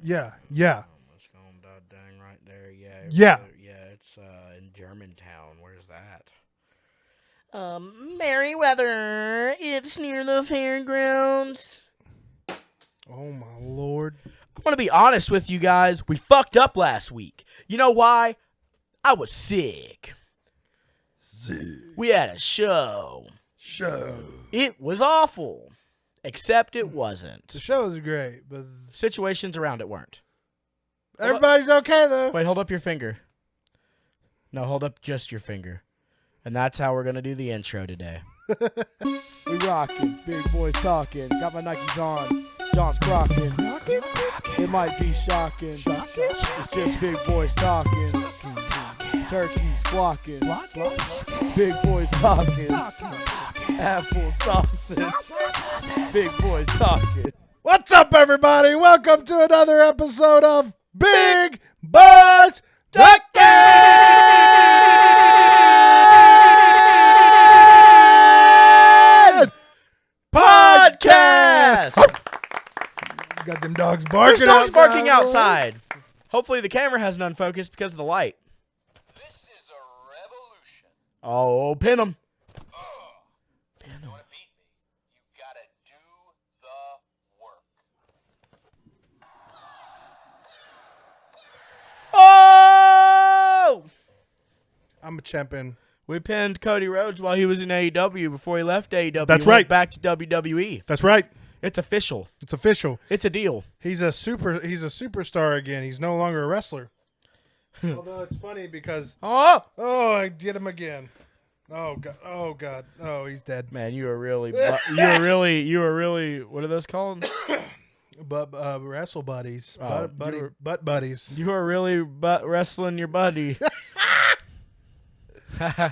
Let's go on that dang right there. Yeah. It's in Germantown. Where's that? Merriweather. It's near the fairgrounds. Oh, my Lord. I want to be honest with you guys. We fucked up last week. You know why? I was sick. We had a show. It was awful. Except it wasn't. The show was great, but Situations around it weren't. everybody's okay, though. Wait, hold up your finger. No, hold up just your finger. And that's how we're going to do the intro today. We rockin', big boys talking. Got my Nikes on, John's crockin'. It might be shocking. It's just big boys talking. Turkeys flocking. Big boys talking. Apple sausage. Big boys talking. What's up, everybody? Welcome to another episode of Big Boys Podcast. Got them dogs barking. There's dogs outside, barking outside. Hopefully the camera has none focused because of the light. This is a revolution. Oh, pin them. You want to beat me? You gotta do the work. Oh! I'm a champion. We pinned Cody Rhodes while he was in AEW before he left AEW. That's He went right. back to WWE. That's right. It's official. It's official. It's a deal. He's a superstar again. He's no longer a wrestler. Although it's funny because Oh! I get him again. Oh god. Oh, he's dead. Man, you are really, you are really, what are those called? But wrestle buddies, Oh, butt buddies. You are really wrestling your buddy. Yeah.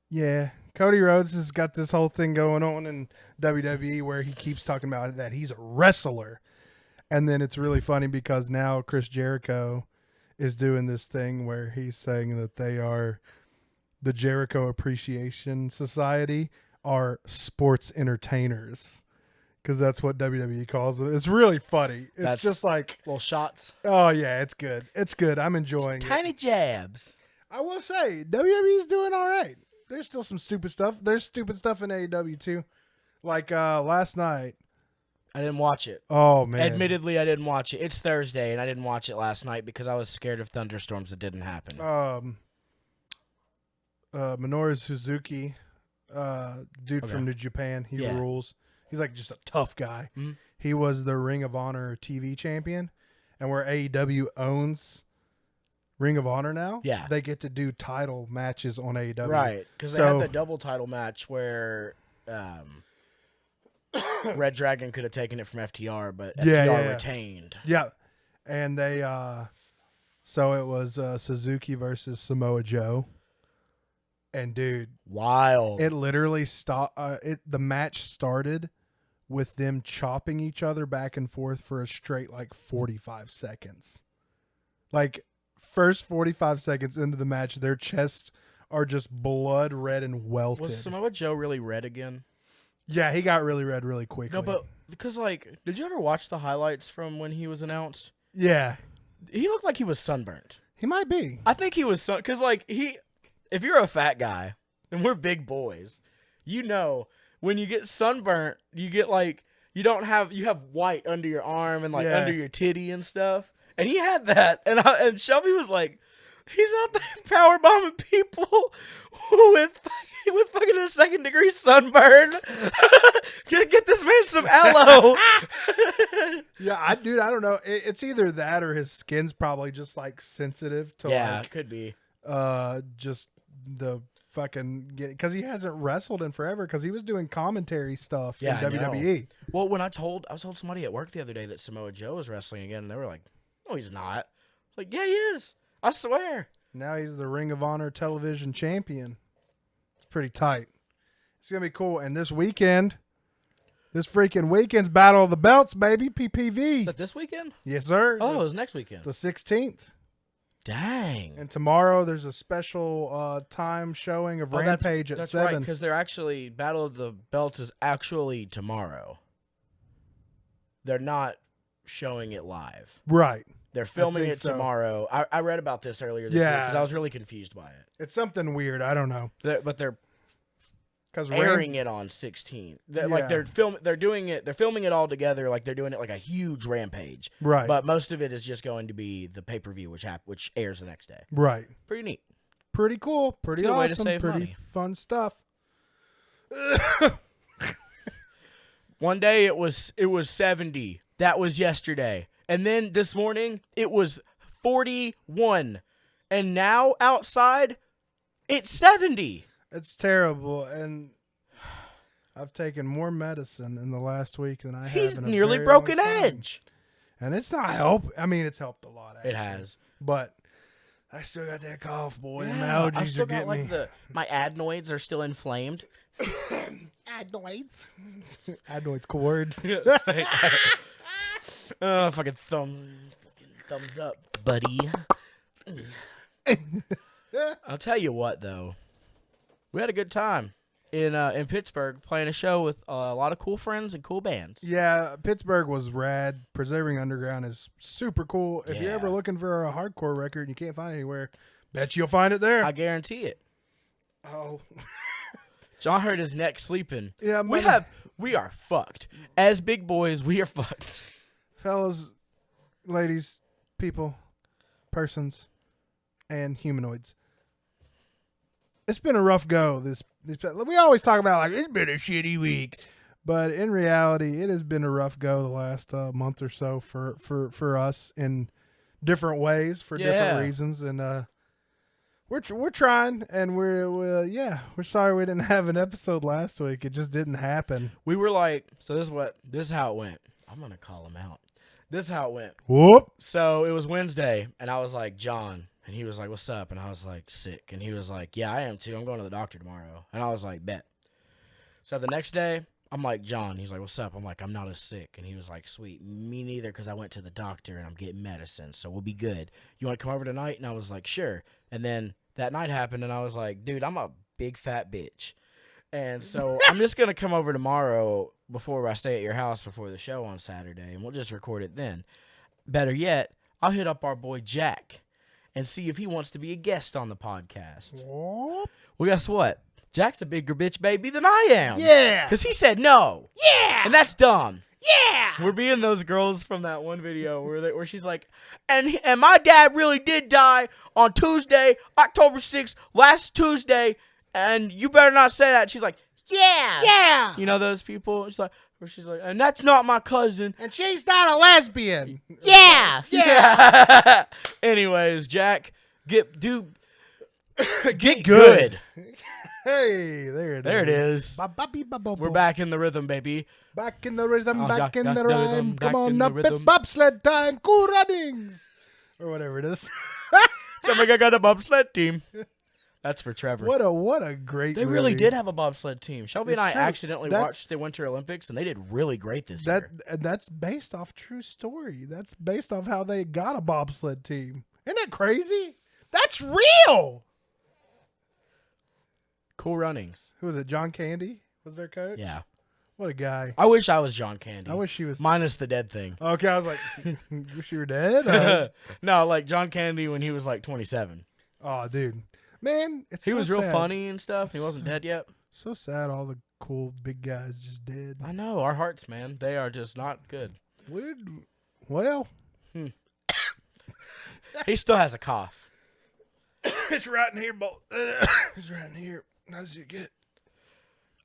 Yeah. Cody Rhodes has got this whole thing going on in WWE where he keeps talking about that he's a wrestler. And then it's really funny because now Chris Jericho is doing this thing where he's saying that they are the Jericho Appreciation Society are sports entertainers. Because that's what WWE calls them. It's really funny. It's just like, little shots. oh yeah, it's good. It's good. I'm enjoying it. Tiny jabs. I will say, WWE's doing all right. There's still some stupid stuff. There's stupid stuff in AEW too. Like last night. I didn't watch it. Oh man. Admittedly, I didn't watch it. It's Thursday, and I didn't watch it last night because I was scared of thunderstorms that didn't happen. Minoru Suzuki, dude from New Japan, he rules. He's like just a tough guy. Mm-hmm. He was the Ring of Honor TV champion, and where AEW owns Ring of Honor now, they get to do title matches on AEW. Right, because they had the double title match where Red Dragon could have taken it from FTR, but FTR retained. Yeah, and they so it was Suzuki versus Samoa Joe, and dude, wild. it literally stopped. The match started with them chopping each other back and forth for a straight like 45 seconds. Like first 45 seconds into the match, their chests are just blood red and welted. Was Samoa Joe really red again? Yeah, he got really red really quickly. No, but because like, did you ever watch the highlights from when he was announced? Yeah, He looked like he was sunburnt. he might be. I think he was because like if you're a fat guy and we're big boys, you know when you get sunburnt, you get like you have white under your arm and like under your titty and stuff. And he had that, and Shelby was like, he's out there power bombing people with fucking a 2nd degree sunburn. Get this man some aloe. Yeah, I don't know. It's either that or his skin's probably just like sensitive to it could be. Just the fucking because he hasn't wrestled in forever because he was doing commentary stuff in WWE. Well, I told somebody at work the other day that Samoa Joe was wrestling again, and they were like, "No, he's not." Like, yeah, he is. I swear. Now he's the Ring of Honor television champion. It's pretty tight. It's gonna be cool. And this weekend's Battle of the Belts, baby. PPV. Is that this weekend? Yes, sir. Oh, it was next weekend. The 16th. Dang. And tomorrow there's a special time showing of Rampage at 7. Right, because they're actually Battle of the Belts is actually tomorrow. they're not showing it live. Right. They're filming think it so. tomorrow. I read about this earlier this week because I was really confused by it. It's something weird. I don't know. But they're Because airing it on 16. Like they're filming it all together. Like they're doing it like a huge Rampage. Right. But most of it is just going to be the pay-per-view, which airs the next day. Right. Pretty neat. Pretty cool. Pretty It's a good way to awesome. save Pretty money. fun stuff. One day it was 70. That was yesterday. And then this morning it was 41. And now outside it's 70. It's terrible, and I've taken more medicine in the last week than I have. He's in a nearly very broken long time. edge. And it's not help. I mean, it's helped a lot. Actually. It has. But I still got that cough, boy. Them I've allergies still are got getting me. my adenoids are still inflamed. Adenoids. Adenoids cords. Fucking thumbs up, buddy. I'll tell you what, though, we had a good time in Pittsburgh playing a show with a lot of cool friends and cool bands. Yeah, Pittsburgh was rad. Preserving Underground is super cool. If you're Yeah. ever looking for a hardcore record and you can't find it anywhere, bet you'll find it there. I guarantee it. Oh, John hurt his neck sleeping. yeah. We are fucked. As big boys, we are fucked. Fellas, ladies, people, persons, and humanoids. It's been a rough go. We always talk about like it's been a shitty week, but in reality, it has been a rough go the last month or so for us in different ways for different reasons, and we're trying, and we're sorry we didn't have an episode last week. It just didn't happen. We were like, so this is how it went. I'm gonna call him out. This is how it went. Whoop. So it was Wednesday, and I was like, John. And he was like, what's up? And I was like, sick. And he was like, yeah, I am too. I'm going to the doctor tomorrow. And I was like, bet. So the next day, I'm like, John. He's like, what's up? I'm like, I'm not as sick. And he was like, sweet. Me neither, because I went to the doctor, and I'm getting medicine, so we'll be good. You want to come over tonight? And I was like, sure. And then that night happened, and I was like, dude, I'm a big fat bitch. And so I'm just going to come over tomorrow before I stay at your house before the show on Saturday, and we'll just record it then. Better yet, I'll hit up our boy Jack and see if he wants to be a guest on the podcast. Whoop. Well, guess what? Jack's a bigger bitch baby than I am. Yeah. Because he said no. Yeah. And that's dumb. Yeah. We're being those girls from that one video where she's like, and my dad really did die on Tuesday, October 6th, last Tuesday, and you better not say that. She's like, yeah. Yeah. You know those people? She's like, and that's not my cousin. And she's not a lesbian. Yeah. Yeah. Anyways, Jack, get good. Hey, there it is. There it is. We're back in the rhythm, baby. Back in the rhythm, Oh, back in back the in the rhyme. rhythm, Come back in on the up, it's rhythm. bobsled time. Cool runnings. Or whatever it is. I got a bobsled team. That's for Trevor. What a great They movie. really did have a bobsled team. Shelby and It's I true. accidentally That's- watched the Winter Olympics, and they did really great this year. That's based off true story. That's based off how they got a bobsled team. Isn't that crazy? That's real. Cool runnings. Who was it? John Candy was their coach? Yeah. What a guy. I wish I was John Candy. I wish he was. Minus the dead thing. Okay, I was like, wish you were dead? No, like John Candy when he was like 27. Oh, dude. Man, He was real sad. funny and stuff. He wasn't dead yet. So sad all the cool big guys just dead. I know. Our hearts, man. They are just not good. Weird. Well, He still has a cough. it's right in here, it's right in here. How's you get?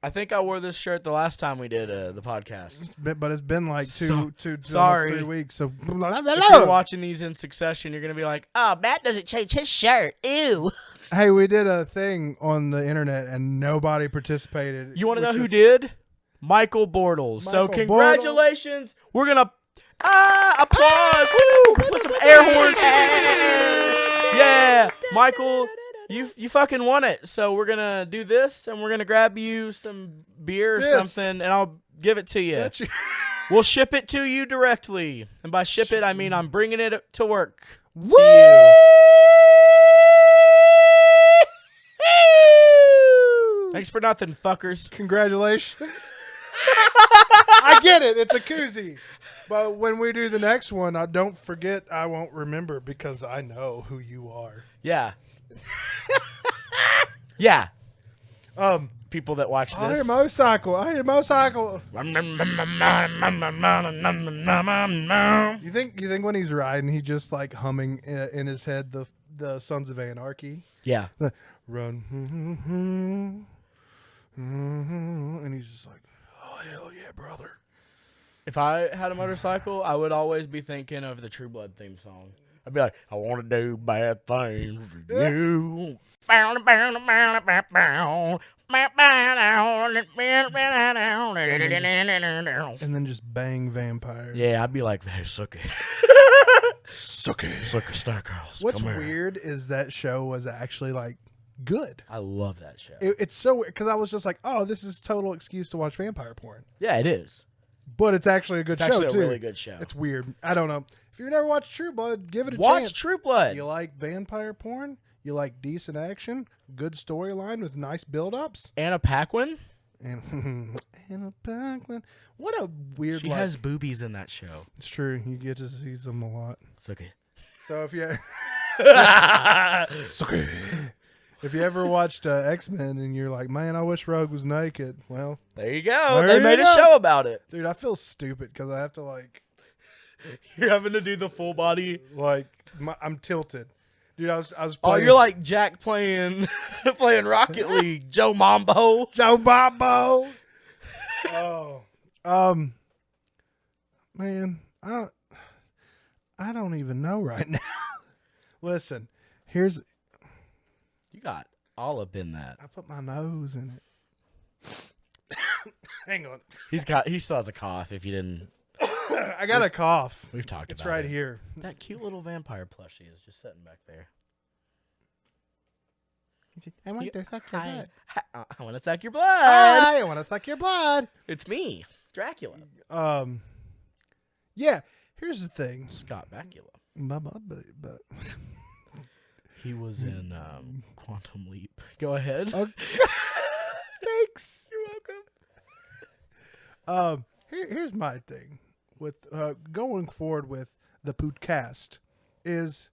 I think I wore this shirt the last time we did the podcast. But it's been like two, sorry. 3 weeks. So If you're watching these in succession, you're going to be like, oh, Matt doesn't change his shirt. Ew. hey, we did a thing on the internet and nobody participated. You want to know which who is- did? Michael Bortles. So Michael congratulations. We're going to applause. Woo! Put some air horns. Yeah. Michael, you fucking won it. So we're going to do this, and we're going to grab you some beer or Yes. something, and I'll give it to you. That's you. We'll ship it to you directly. And by ship it, I mean I'm bringing it to work Woo! to you. Thanks for nothing, fuckers. Congratulations. I get it. It's a koozie. But when we do the next one, don't forget I won't remember because I know who you are. Yeah. Yeah. Um, People that watch I hear this. motorcycle. I hear motorcycle. You think when he's riding, he just like humming in his head the Sons of Anarchy? Yeah. The run, and he's just like, oh hell yeah, brother. If I had a motorcycle, I would always be thinking of the True Blood theme song. I'd be like, I want to do bad things for you. And then just bang vampires. Yeah, I'd be like, hey, suck it. Suck it. Suck a star girls. What's Come here. weird is that show was actually like good. I love that show. It's so weird because I was just like, oh, this is total excuse to watch vampire porn. Yeah, it is. But it's actually a good It's show actually too. a really good show. It's weird. I don't know. If you've never watched True Blood, give it a Watch chance. True Blood. You like vampire porn? You like decent action? Good storyline with nice build-ups? Anna Paquin? And Anna Paquin. What a weird. She has boobies in that show. It's true. You get to see them a lot. It's okay. So if you if you ever watched X-Men and you're like, man, I wish Rogue was naked. Well, There you go. There They you made a go. show about it. dude, I feel stupid because I have to like You're having to do the full body. I'm tilted, dude. I was Oh, playing you're like Jack playing playing Rocket League. Joe Mambo. Joe Bobo. Man, I don't even know right now. Listen, here's You got all up in that. I put my nose in it. Hang on, He still has a cough. If you didn't, I got a cough. we've talked It's about right it. here. That cute little vampire plushie is just sitting back there. I want to suck your blood. I want to suck your blood. I want to suck your blood. It's me, Dracula. Yeah. Here's the thing. Scott Bakula. But He was in Quantum Leap. Go ahead. thanks. You're welcome. Here's my thing with going forward with the podcast is,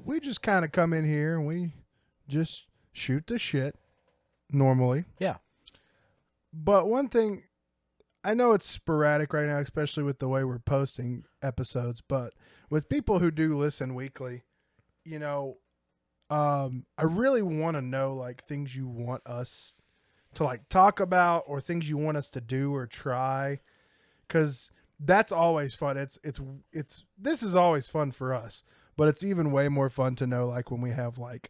we just kind of come in here and we just shoot the shit normally. Yeah. But one thing, I know it's sporadic right now, especially with the way we're posting episodes, but with people who do listen weekly, I really want to know like things you want us to like talk about or things you want us to do or try, because that's always fun. This is always fun for us, but it's even way more fun to know like when we have like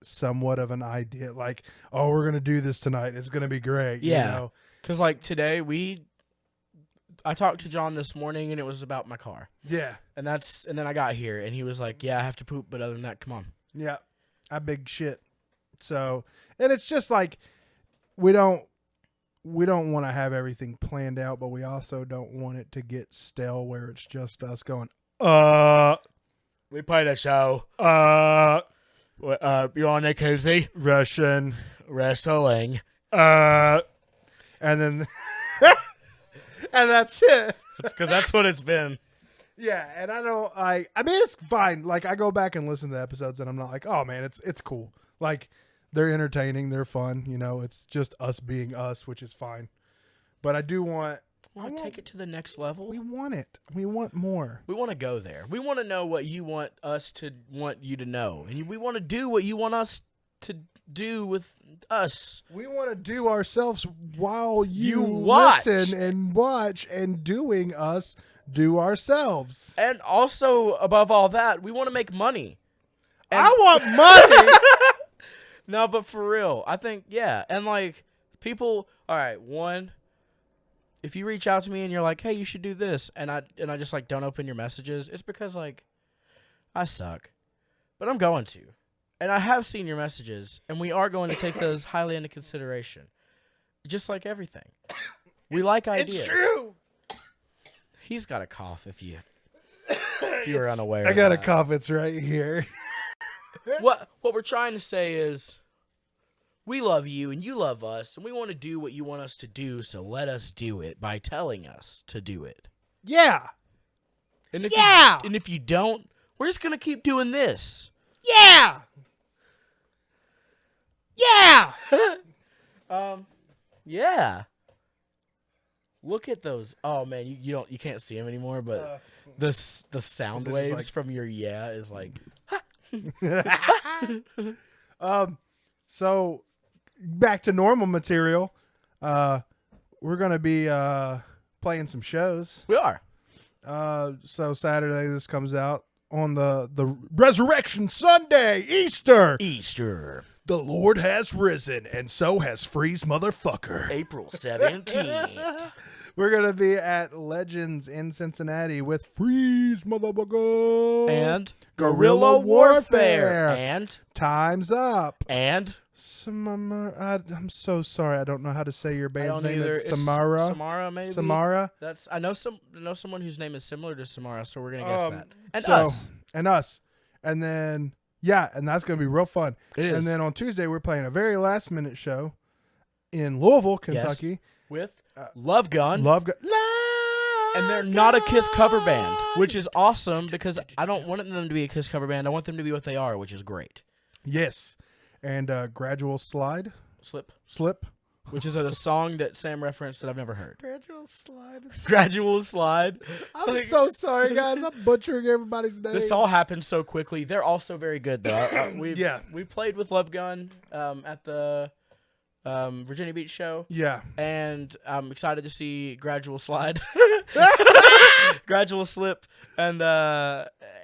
somewhat of an idea, like, oh, we're gonna do this tonight, it's gonna be great. Yeah. Because like today I talked to John this morning and it was about my car. Yeah. And then I got here and he was like, yeah, I have to poop, but other than that, come on. Yeah. I big shit. So, and it's just like, we don't want to have everything planned out, but we also don't want it to get stale where it's just us going, We played a show. You on a koozie? Russian, Wrestling. and then, and that's it. Because that's what it's been. Yeah, and I mean, it's fine. Like, I go back and listen to the episodes, and I'm not like, oh man, it's cool. Like, they're entertaining, they're fun. It's just us being us, which is fine. But I do want. Want to take it to the next level? We want it. We want more. We want to go there. We want to know what you want us to want you to know. And we want to do what you want us to do with us. We want to do ourselves while you watch. listen and watch and doing us do ourselves. And also, above all that, we want to make money. I want money. No, but for real, I think, yeah. And like, people, all right, one, if you reach out to me and you're like, hey, you should do this, and I just like don't open your messages, it's because like I suck. But I'm going to. And I have seen your messages, and we are going to take those highly into consideration. Just like everything. We like ideas. It's true. He's got a cough if you're unaware. I got a of that. cough. It's right here. What we're trying to say is we love you and you love us, and we want to do what you want us to do, so let us do it by telling us to do it. Yeah. And if Yeah. and if you don't, we're just gonna keep doing this. Yeah. Yeah. Yeah. Look at those. Oh man, you can't see them anymore, but the sound is it just waves like- from your is like. So back to normal material. We're gonna be playing some shows. We are. So Saturday this comes out on the Resurrection Sunday, Easter. Easter, The Lord has risen, and so has Freeze motherfucker. April 17th. We're gonna be at Legends in Cincinnati with Freeze motherfucker And Guerrilla Warfare. And Time's Up. I'm I'm so sorry. I don't know how to say your band's name. either. It's It's Samara. Samara, maybe. Samara. That's I know someone whose name is similar to Samara, so we're gonna guess that. And so- us. And us. And then and that's gonna be real fun. It is. And then on Tuesday we're playing a very last minute show in Louisville, Kentucky. With Love Gun. Love And they're not a Kiss cover band, which is awesome because I don't want them to be a Kiss cover band. I want them to be what they are, which is great. Yes. And Gradual Slip. Which is a song that Sam referenced that I've never heard. Gradual Slide. Gradual Slide. I'm so sorry, guys. I'm butchering everybody's name. This all happened so quickly. They're also very good, though. We played with Love Gun at the Virginia Beach show. Yeah. And I'm excited to see Gradual Slide. Gradual Slip. And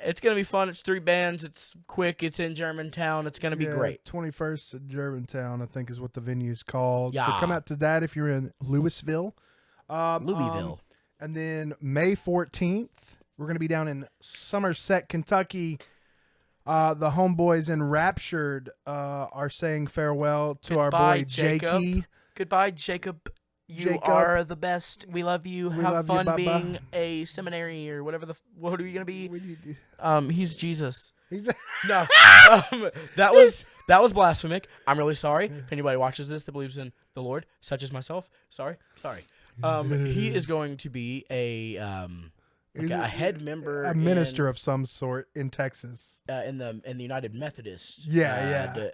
it's going to be fun. It's 3 bands. It's quick. It's in Germantown. It's going to be great. 21st at Germantown, I think is what the venue's called. So Yeah. come out to that if you're in Louisville. Louisville. And then May 14th, we're going to be down in Somerset, Kentucky. The homeboys in Raptured are saying farewell to our Goodbye, boy Jacob. Jakey. Goodbye, Jacob. You Jacob. are the best. We love you. We Have love you, fun Baba. being a seminary or whatever what are you gonna be? He's Jesus. He's No, that was blasphemic. I'm really sorry if anybody watches this that believes in the Lord, such as myself. Sorry. He is going to be a head member, a minister of some sort in Texas. in the United Methodist. Yeah.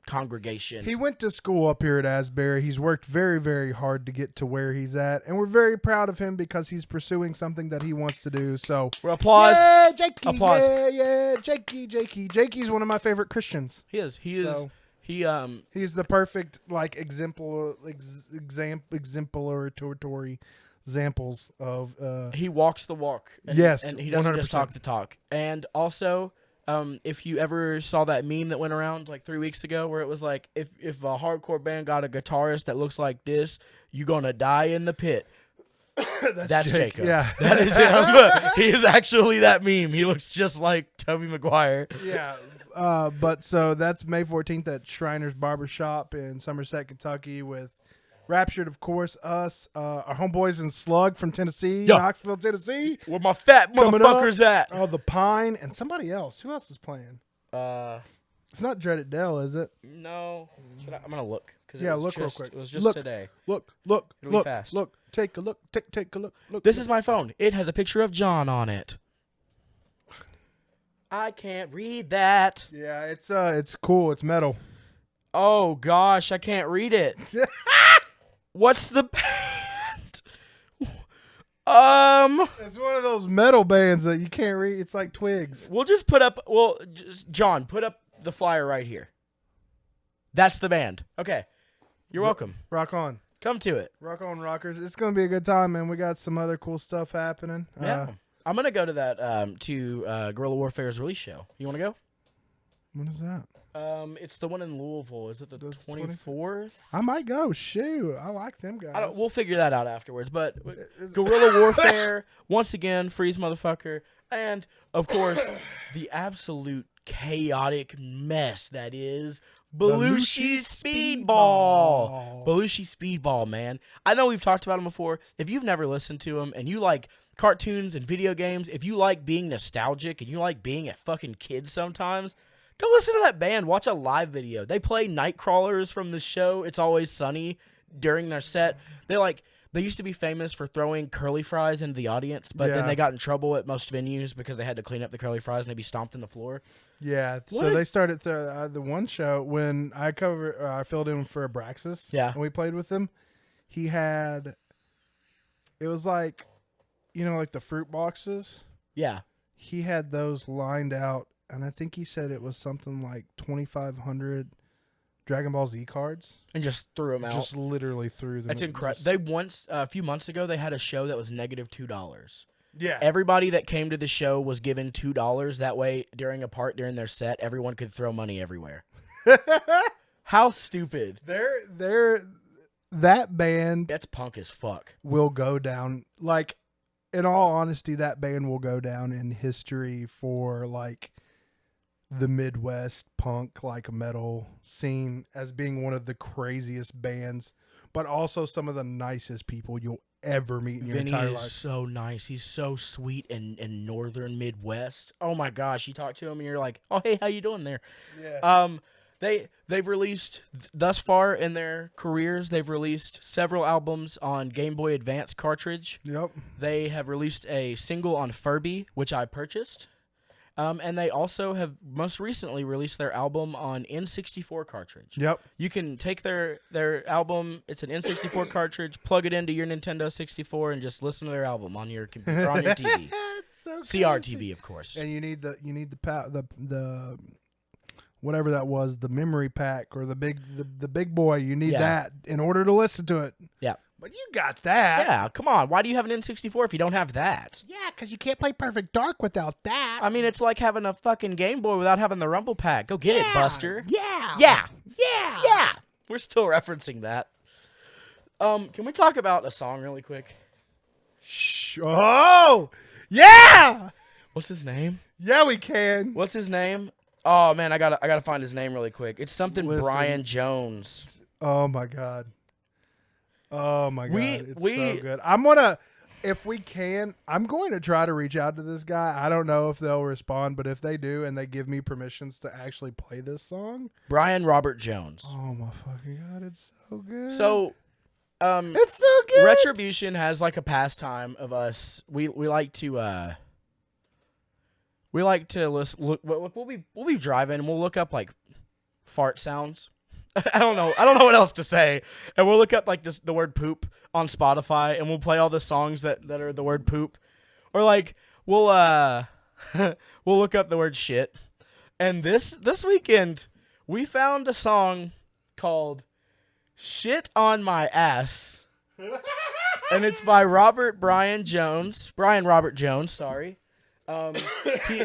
Congregation. He went to school up here at Asbury. He's worked very, very hard to get to where he's at, and we're very proud of him because he's pursuing something that he wants to do. So, Applause. yeah, Jakey, Applause. yeah, Jakey. Jakey's one of my favorite Christians. He is. So- He's the perfect exemplary examples of. He walks the walk. And, Yes, and he doesn't just 100%. talk the talk. And also, if you ever saw that meme that went around like 3 weeks ago, where it was like, if a hardcore band got a guitarist that looks like this, you're gonna die in the pit. That's Jake, Jacob. yeah. That is him. He is actually that meme. He looks just like Tobey Maguire. Yeah. But so that's May 14th at Shriner's Barbershop in Somerset, Kentucky with Raptured, of course, us, our homeboys in Slug from Tennessee, Yeah. Knoxville, Tennessee. Where my fat Coming up. motherfuckers at? Oh, The Pine, and somebody else. Who else is playing? It's not Dreaded Dell, is it? No. I'm gonna look. Cause Yeah, it was look real just, quick. It was just Look. today. Look, It'll be look, fast. look. Take a look. Take a look. Look. This is my phone. It has a picture of John on it. I can't read that. Yeah, it's cool. It's metal. Oh gosh, I can't read it. What's the band? It's one of those metal bands that you can't read. It's like Twigs. We'll just put up. Well, John, put up the flyer right here. That's the band. Okay, you're welcome. Rock on. Come to it. Rock on, rockers. It's going to be a good time, man. We got some other cool stuff happening. Yeah, I'm gonna go to that Guerrilla Warfare's release show. You want to go? When is that? It's the one in Louisville. Is it the 24th? I might go. Shoot. I like them guys. We'll figure that out afterwards. But Guerrilla Warfare, once again, Freeze motherfucker, and of course, the absolute chaotic mess that is Belushi Speedball. Belushi Speedball, man. I know we've talked about him before. If you've never listened to him and you like cartoons and video games, if you like being nostalgic and you like being a fucking kid sometimes, Go listen to that band. Watch a live video. They play Nightcrawlers from the show It's Always Sunny during their set. They used to be famous for throwing curly fries into the audience, but then Yeah. they got in trouble at most venues because they had to clean up the curly fries and they'd be stomped in the floor. Yeah, so What? they started the one show when I filled in for Abraxas. Yeah. and we played with him. He had, it was like, like the fruit boxes. Yeah. He had those lined out, and I think he said it was something like 2,500 Dragon Ball Z cards. And just threw them out. Just literally threw them. That's incredible. They once, a few months ago, they had a show that was negative $2. Yeah. Everybody that came to the show was given $2. That way, during their set, everyone could throw money everywhere. How stupid. That band That's punk as fuck. will go down, like, in all honesty, that band will go down in history for, like, the Midwest punk, like, metal scene as being one of the craziest bands, but also some of the nicest people you'll ever meet in your Vinny entire is life. so nice. He's so sweet and northern Midwest. Oh my gosh, you talk to him and you're like, oh hey, how you doing there? Yeah. They've released thus far in their careers. They've released several albums on Game Boy Advance cartridge. Yep. They have released a single on Furby, which I purchased. And they also have most recently released their album on N64 cartridge. Yep. You can take their album, it's an N64 cartridge, plug it into your Nintendo 64, and just listen to their album on your computer, on your TV. It's so CRTV, of course. And you need the whatever that was, the memory pack or the big boy. You need Yeah. that in order to listen to it. Yeah. But you got that. Yeah, come on. Why do you have an N64 if you don't have that? Yeah, because you can't play Perfect Dark without that. I mean, it's like having a fucking Game Boy without having the Rumble Pack. Go get it, Buster. Yeah. Yeah. Yeah. Yeah. We're still referencing that. Can we talk about a song really quick? Oh, yeah. What's his name? Yeah, we can. What's his name? Oh man, I gotta find his name really quick. It's something Listen. Brian Jones. Oh my god. Oh my god. It's we- so good. If we can, I'm going to try to reach out to this guy. I don't know if they'll respond, but if they do and they give me permissions to actually play this song, Brian Robert Jones. oh my fucking god, it's so good. So, it's so good. Retribution has like a pastime of us. We like to listen. Look, we'll be driving and we'll look up like fart sounds. I don't know what else to say. And we'll look up like the word poop on Spotify and we'll play all the songs that are the word poop. Or like we'll we'll look up the word shit. And this weekend we found a song called Shit on My Ass. And it's by Brian Robert Jones, sorry.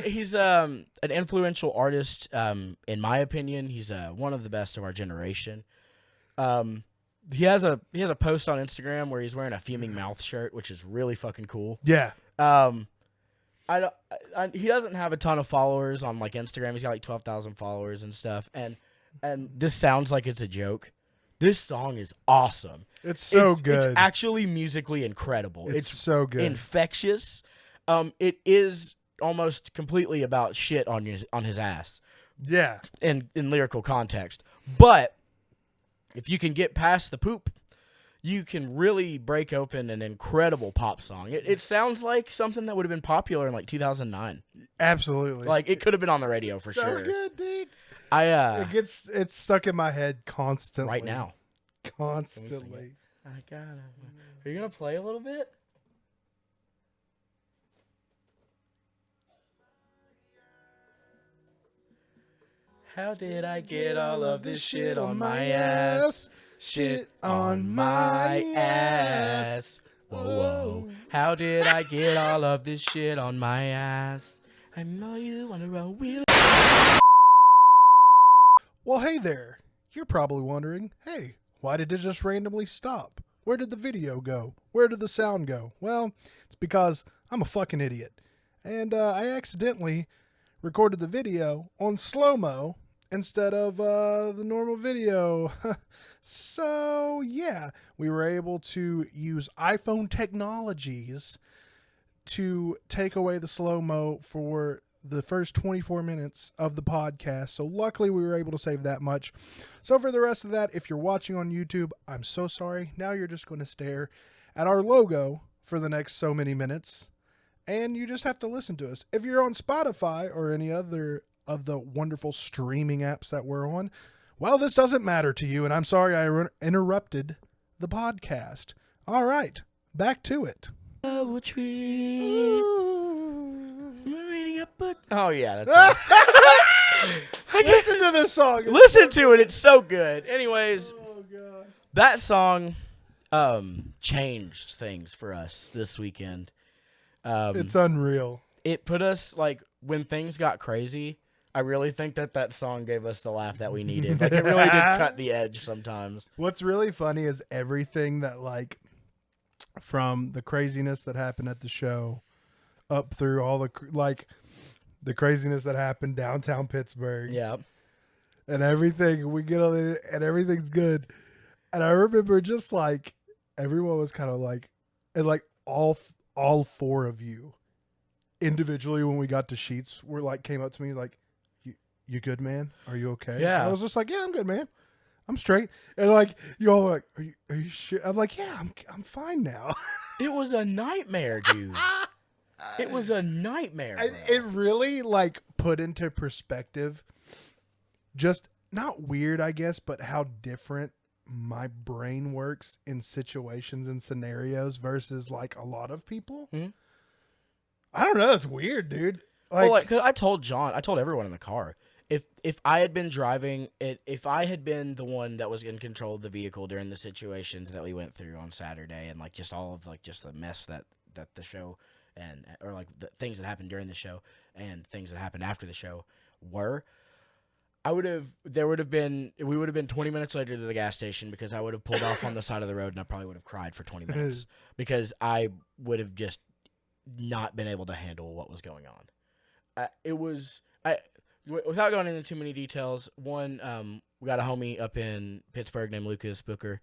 He's an influential artist. In my opinion, he's one of the best of our generation. He has a post on Instagram where he's wearing a fuming mouth shirt, which is really fucking cool. Yeah. He doesn't have a ton of followers on like Instagram. He's got like 12,000 followers and stuff. And this sounds like it's a joke. This song is awesome. It's so good. It's actually musically incredible. It's so good. Infectious. It is almost completely about shit on his ass Yeah. in lyrical context. But if you can get past the poop, you can really break open an incredible pop song. It sounds like something that would have been popular in like 2009. Absolutely. Like it could have been on the radio for so sure. good, dude. It's stuck in my head constantly. Right now. Constantly. I gotta. Are you gonna play a little bit? How did I get all of this shit on my ass? Shit on my ass. Whoa, whoa. How did I get all of this shit on my ass? I know you wanna roll wheel. Well, hey there. You're probably wondering, hey, why did it just randomly stop? Where did the video go? Where did the sound go? Well, it's because I'm a fucking idiot. And I accidentally recorded the video on slow-mo instead of the normal video. So, yeah, we were able to use iPhone technologies to take away the slow-mo for the first 24 minutes of the podcast. So luckily we were able to save that much. So for the rest of that, if you're watching on YouTube, I'm so sorry. Now you're just going to stare at our logo for the next so many minutes, and you just have to listen to us. If you're on Spotify or any other of the wonderful streaming apps that we're on, well, this doesn't matter to you, and I'm sorry I interrupted the podcast. All right, back to it. Oh yeah, that's it. Listen to this song. Listen to it. It's so good. Anyways, Oh, God. that song changed things for us this weekend. It's unreal. It put us, like, when things got crazy, I really think that song gave us the laugh that we needed. Like, it really did cut the edge sometimes. What's really funny is everything that, like, from the craziness that happened at the show up through all the, like, the craziness that happened downtown Pittsburgh. Yeah. And everything, we get on it, and everything's good. And I remember just, like, everyone was kind of like, and, like, all four of you individually when we got to Sheets were, like, came up to me like, you good, man? Are you okay? Yeah. And I was just like, yeah, I'm good, man. I'm straight. And, like, you all were like, are you sure? I'm like, yeah, I'm fine now. It was a nightmare, dude. It was a nightmare. Bro. It really, like, put into perspective just not weird, I guess, but how different my brain works in situations and scenarios versus, like, a lot of people. Mhm. I don't know. It's weird, dude. Well, 'cause I told everyone in the car, if I had been driving it, if I had been the one that was in control of the vehicle during the situations that we went through on Saturday, and, like, just all of, like, just the mess that the show or like the things that happened during the show and things that happened after the show were, we would have been 20 minutes later to the gas station because I would have pulled off on the side of the road and I probably would have cried for 20 minutes because I would have just not been able to handle what was going on. Without going into too many details, one, we got a homie up in Pittsburgh named Lucas Booker.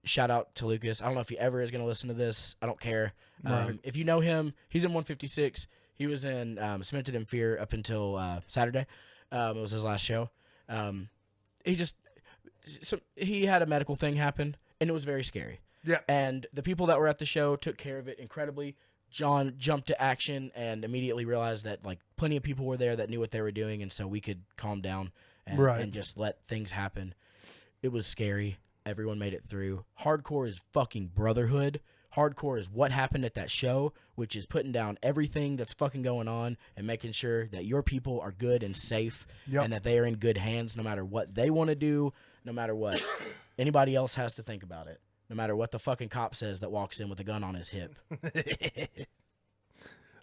Shout out to Lucas. I don't know if he ever is going to listen to this. I don't care. Right. If you know him, he's in 156. He was in Cemented in Fear up until Saturday. It was his last show. He had a medical thing happen, and it was very scary. Yeah. And the people that were at the show took care of it incredibly. John jumped to action and immediately realized that, like, plenty of people were there that knew what they were doing, and so we could calm down and just let things happen. It was scary. Everyone made it through. Hardcore is fucking brotherhood. Hardcore is what happened at that show, which is putting down everything that's fucking going on and making sure that your people are good and safe and that they are in good hands no matter what they want to do, no matter what anybody else has to think about it, no matter what the fucking cop says that walks in with a gun on his hip.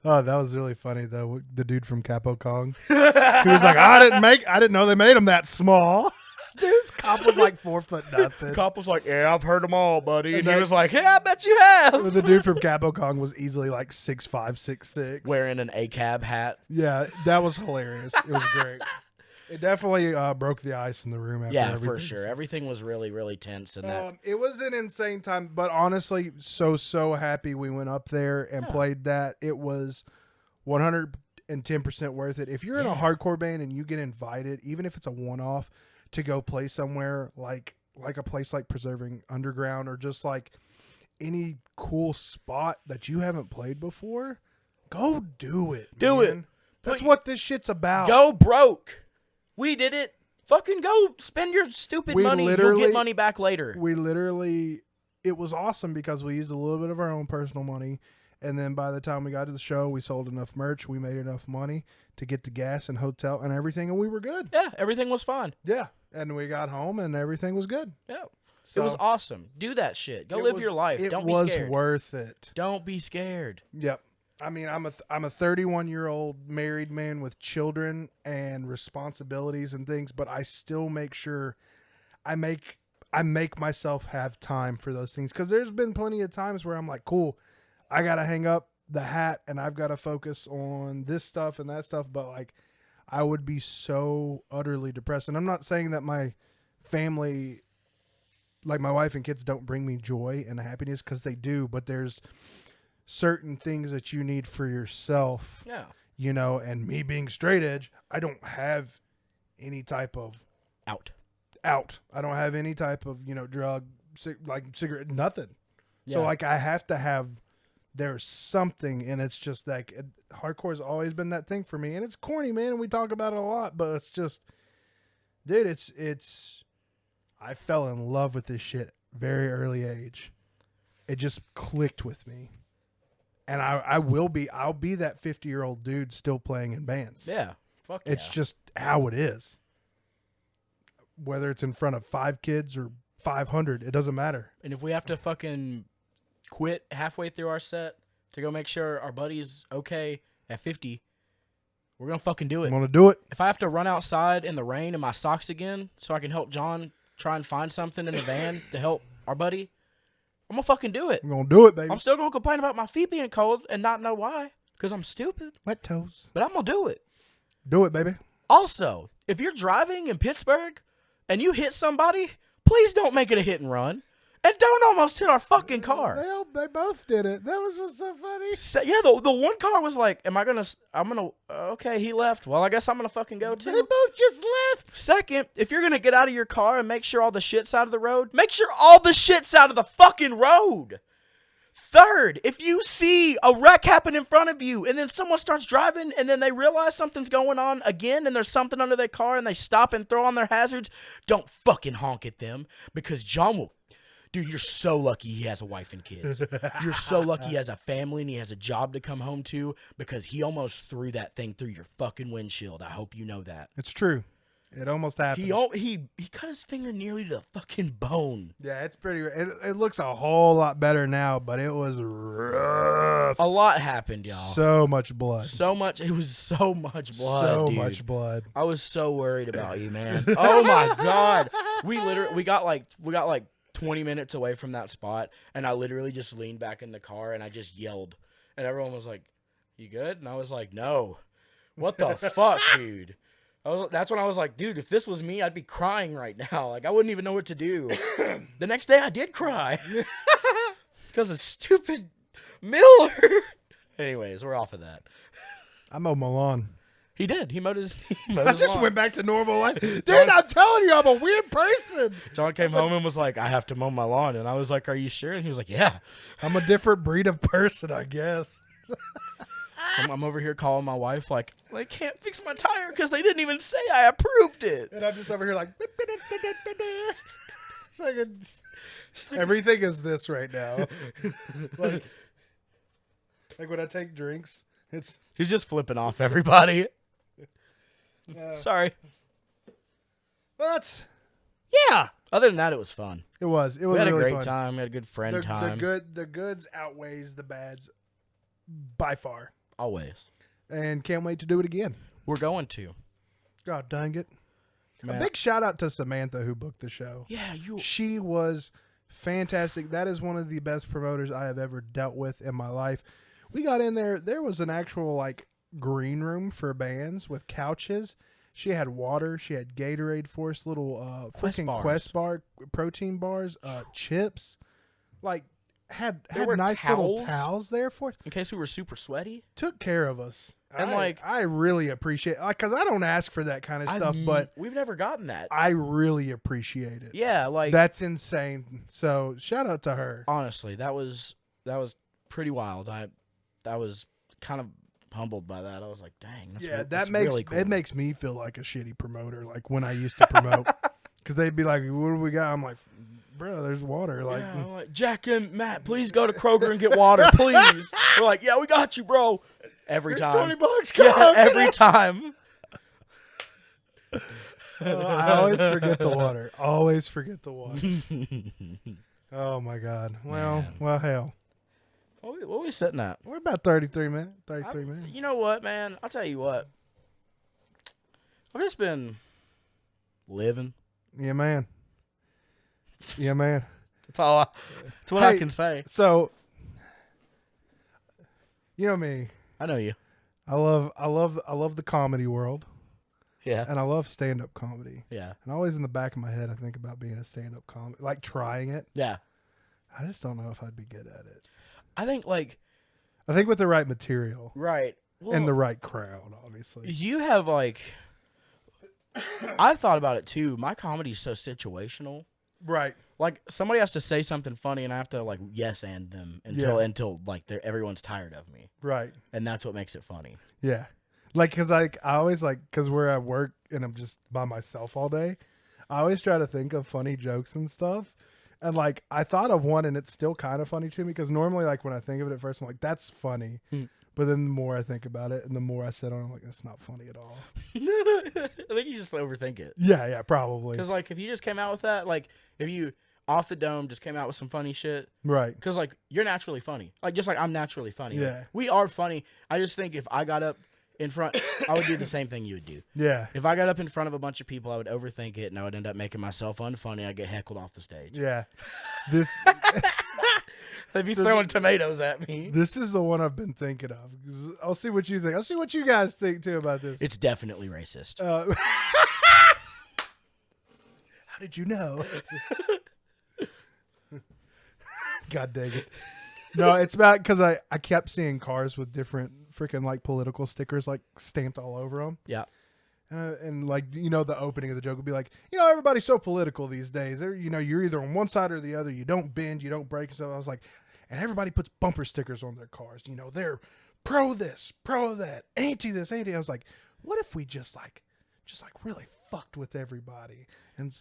Oh, that was really funny, though. The dude from Capo Kong. He was like, I didn't know they made him that small. Dude's cop was like 4 foot nothing. Cop was like, yeah, I've heard them all, buddy. And he that- was like, yeah, I bet you have. The dude from Capo Kong was easily like 6'5", 6'6". Wearing an ACAB hat. Yeah, that was hilarious. It was great. It definitely broke the ice in the room after Yeah, everything. for sure. Everything was really, really tense. And It was an insane time, but honestly, so happy we went up there and played that. It was 110% worth it. If you're in a hardcore band and you get invited, even if it's a one-off, to go play somewhere like a place like Preserving Underground or just like any cool spot that you haven't played before, go do it. Do it. That's what this shit's about. go broke. We did it. Fucking go spend your stupid money. You'll literally- get money back later. It was awesome because we used a little bit of our own personal money. And then by the time we got to the show, we sold enough merch. We made enough money to get the gas and hotel and everything. And we were good. Yeah, everything was fine. Yeah. And we got home and everything was good. Yeah. So it was awesome. Do that shit. Go it live was- your life. Don't be It was scared. worth it. Don't be scared. Yep. I mean, I'm a 31-year-old married man with children and responsibilities and things, but I still make sure I make myself have time for those things. Because there's been plenty of times where I'm like, cool, I got to hang up the hat and I've got to focus on this stuff and that stuff. But, like, I would be so utterly depressed. And I'm not saying that my family, like my wife and kids, don't bring me joy and happiness, because they do. But there's certain things that you need for yourself. Yeah. You know, and me being straight edge, I don't have any type of Out. I don't have any type of, drug, like cigarette, nothing. So Yeah. like I have to have, there's something, and it's just like hardcore's always been that thing for me, and it's corny, man, and we talk about it a lot, but it's just, dude, it's I fell in love with this shit very early age. It just clicked with me, and I'll be that 50-year-old dude still playing in bands. Yeah. Fuck yeah. It's just how it is. Whether it's in front of 5 kids or 500, it doesn't matter. And if we have to fucking quit halfway through our set to go make sure our buddy's okay at 50, we're going to fucking do I'm it. gonna do it. If I have to run outside in the rain in my socks again so I can help John try and find something in the van to help our buddy, I'm going to fucking do it. I'm gonna do it, baby. I'm still going to complain about my feet being cold and not know why because I'm stupid, Wet toes. but I'm going to do it. Do it, baby. Also, if you're driving in Pittsburgh and you hit somebody, please don't make it a hit and run. And don't almost hit our fucking car. They both did it. That was what's so funny. So, yeah, the one car was like, okay, he left. Well, I guess I'm going to fucking go too. They both just left. Second, if you're going to get out of your car and make sure all the shit's out of the road, make sure all the shit's out of the fucking road. Third, if you see a wreck happen in front of you and then someone starts driving and then they realize something's going on again and there's something under their car and they stop and throw on their hazards, don't fucking honk at them because John will. Dude, you're so lucky he has a wife and kids. You're so lucky he has a family and he has a job to come home to because he almost threw that thing through your fucking windshield. I hope you know that. It's true. It almost happened. He cut his finger nearly to the fucking bone. Yeah, it's pretty. It looks a whole lot better now, but it was rough. A lot happened, y'all. So much blood. So much. It was so much blood. So dude. much blood. I was so worried about you, man. Oh my god. We got like 20 minutes away from that spot, and I literally just leaned back in the car and I just yelled, and everyone was like, "You good?" And I was like, "No." What the fuck, dude? That's when I was like, dude, if this was me, I'd be crying right now. Like, I wouldn't even know what to do. The next day, I did cry. Because of stupid Miller. Anyways, we're off of that. I mowed my lawn. He did. He mowed his I just lawn. went back to normal life. Dude, I'm telling you, I'm a weird person. John came home and was like, I have to mow my lawn. And I was like, are you sure? And he was like, yeah. I'm a different breed of person, I guess. I'm over here calling my wife like, I can't fix my tire because they didn't even say I approved it. And I'm just over here like, everything is this right now. like when I take drinks, He's just flipping off everybody. Sorry. But Yeah. Other than that, it was fun. it was We had really a great fun. time. We had a good friend time. The goods outweighs the bads by far, Always. and can't wait to do it again. We're going to. God dang it! Man. A big shout out to Samantha who booked the show. Yeah, She was fantastic. That is one of the best promoters I have ever dealt with in my life. We got in there. There was an actual like green room for bands with couches. She had water. She had Gatorade for us, little freaking bars. Quest bar protein bars, chips. Like had were nice little towels? towels there for us. in case we were super sweaty. Took care of us. And, I really appreciate, because I don't ask for that kind of stuff, but we've never gotten that. I really appreciate it. Yeah, like That's insane. So shout out to her. honestly, that was pretty wild. I was kind of humbled by that. I was like, dang, that's really cool. It makes me feel like a shitty promoter, like when I used to promote, because they'd be like, "What do we got?" I'm like, "Bro, there's water." Like, Yeah, I'm like, Jack and Matt, please go to Kroger and get water, please. We're like, yeah, we got you, bro. Every "Here's time. $20. Yeah, Come every time. I always forget the water. Always forget the water. Oh my god. Well, hell. What are we sitting at? We're about 33 minutes. 33 minutes. You know what, man? I'll tell you what. I've just been living. Yeah, man. Yeah, man. That's what I Hey, can say. So, you know me. I know you. I love the comedy world, Yeah. and I love stand-up comedy. Yeah. And always in the back of my head, I think about being a stand-up comic, like trying it. Yeah. I just don't know if I'd be good at it. I think, like, I think with the right material Right. Well, and the right crowd, obviously. you have like, I've thought about it too. My comedy's so situational. Right. Like somebody has to say something funny, and I have to like yes and them until like everyone's tired of me, Right. and that's what makes it funny. Yeah. Like, cause I always like, cause we're at work and I'm just by myself all day. I always try to think of funny jokes and stuff. And like, I thought of one and it's still kind of funny to me because normally like when I think of it at first, I'm like, that's funny. But then the more I think about it and the more I sit on it, I'm like, it's not funny at all. I think you just overthink it. Yeah, probably. Because like if you just came out with that, like if you off the dome just came out with some funny shit, Right. because like you're naturally funny, like just like I'm naturally funny. Yeah. Like, we are funny. I just think if I got up in front, I would do the same thing you would do. Yeah. If I got up in front of a bunch of people, I would overthink it, and I would end up making myself unfunny. I'd get heckled off the stage. Yeah. This They'd be So throwing tomatoes at me. this is the one I've been thinking of. I'll see what you think. I'll see what you guys think too about this. It's definitely racist. How did you know? God dang it. No, it's about because I kept seeing cars with different freaking like political stickers like stamped all over them. Yeah. And like, you know, the opening of the joke would be like, you know, everybody's so political these days. You know, you're either on one side or the other. You don't bend, you don't break. So I was like, and everybody puts bumper stickers on their cars. You know, they're pro this, pro that, anti this, anti. I was like, what if we just really fucked with everybody? And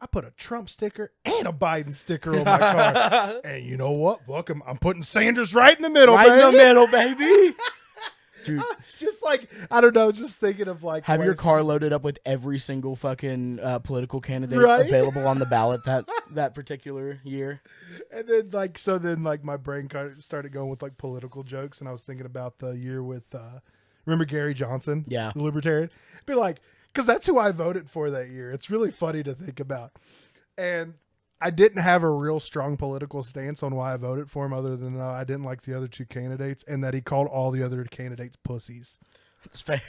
I put a Trump sticker and a Biden sticker on my car. And you know what? Fuck 'em. I'm putting Sanders right in the middle, Right baby. in the middle, baby. Dude, It's just like, I don't know, just thinking of like. have your ways- car loaded up with every single fucking political candidate Right? available on the ballot that particular year. And then like my brain kind of started going with like political jokes, and I was thinking about the year with remember Gary Johnson, Yeah. the libertarian. Be like, because that's who I voted for that year. It's really funny to think about, and I didn't have a real strong political stance on why I voted for him, other than I didn't like the other two candidates, and that he called all the other candidates pussies. It's fair.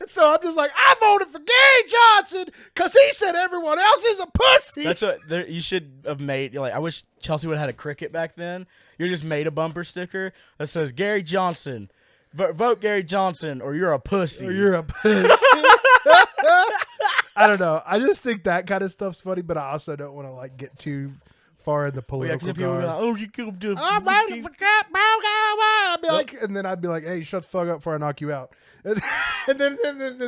And so I'm just like, I voted for Gary Johnson because he said everyone else is a pussy. That's what you should have made. Like, I wish Chelsea would have had a cricket back then. You just made a bumper sticker that says Gary Johnson. Vote Gary Johnson or you're a pussy. Or you're a pussy. I don't know. I just think that kind of stuff's funny, but I also don't want to like get too far in the Well, yeah, political 'cause people were garb. like, oh, you killed the I'm voting for Trump. I'd be like, and then I'd be like, "Hey, shut the fuck up before I knock you out." And then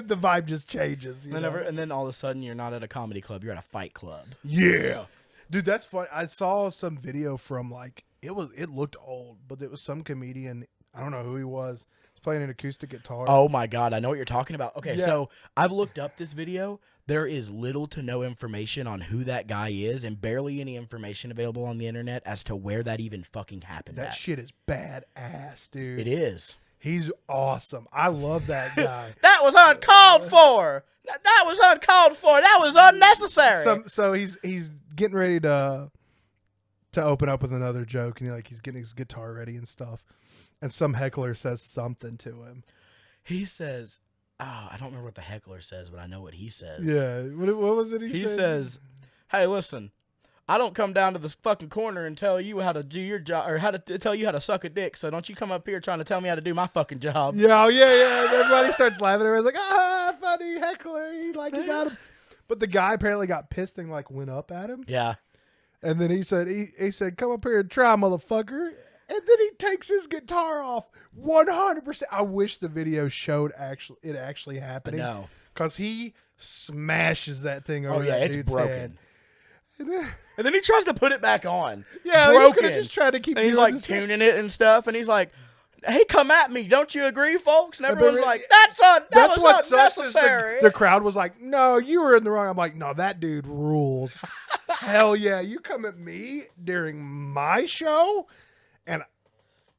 the vibe just changes. You know? and then all of a sudden you're not at a comedy club, you're at a fight club. Yeah, dude, that's funny. I saw some video from like it looked old, but it was some comedian. I don't know who he was. Playing an acoustic guitar. Oh my god, I know what you're talking about. Okay, Yeah. so I've looked up this video. There is little to no information on who that guy is, and barely any information available on the internet as to where that even fucking happened. That at. shit is badass, dude. It is. He's awesome. I love that guy. That was uncalled for. That was uncalled for. That was unnecessary. So he's getting ready to open up with another joke, and he's getting his guitar ready and stuff. And some heckler says something to him. He says, I don't remember what the heckler says, but I know what he says. Yeah. What was it He said? says, hey, listen, I don't come down to this fucking corner and tell you how to do your job or how to tell you how to suck a dick. So don't you come up here trying to tell me how to do my fucking job. Yeah, oh, yeah. And everybody starts laughing. Everyone's like, funny heckler. He got him. But the guy apparently got pissed and like went up at him. Yeah. And then he said, come up here and try, motherfucker. And then he takes his guitar off 100%. I wish the video showed it actually happening. No. Because he smashes that thing over Oh, yeah, that it's dude's broken. head. And then he tries to put it back on. yeah, broken. he's just trying to keep And he's doing like this. tuning it and stuff. And he's like, hey, come at me. Don't you agree, folks? And But everyone's it- like, that That's was what sucks is unnecessary. the crowd was like, no, you were in the wrong. I'm like, no, that dude rules. Hell yeah. You come at me during my show and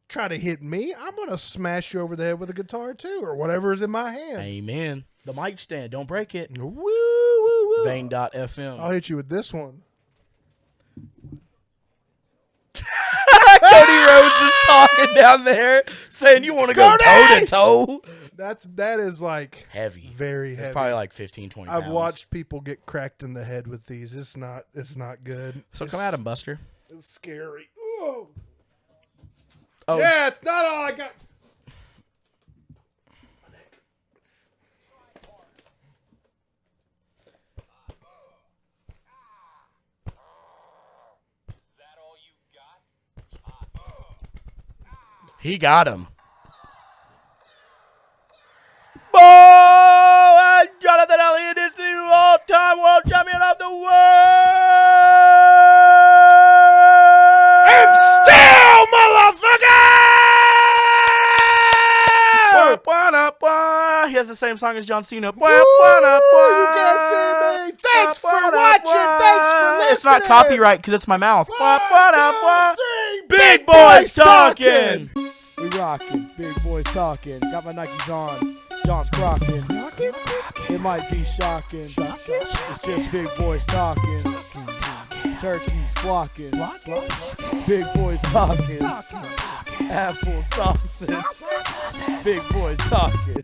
try to hit me, I'm going to smash you over the head with a guitar too, or whatever is in my hand. Amen. The mic stand. Don't break it. Woo, woo, woo. Vane.fm. I'll hit you with this one. Cody Rhodes is talking down there saying you want to go toe to toe. That is like Heavy. very It's heavy. probably like 15, 20 pounds. I've watched people get cracked in the head with these. It's not good. So come at him, Buster. It's scary. Whoa. Oh, Yeah, it's not all I got. That all you got? he got him. Oh, and Jonathan Elliott is the all-time world champion of the world. And still, motherfucker! He has the same song as John Cena. Woo, you can't see me. Thanks for watching. Thanks for listening. It's not copyright because it's my mouth. 1, 2, 3, Big Boys talking. We rockin', big boys talking. Got my Nikes on, John's crocking. It might be shocking. It's just big boys talking. Turkeys flocking. Big boys talking. Apple sauces. Big boys talking.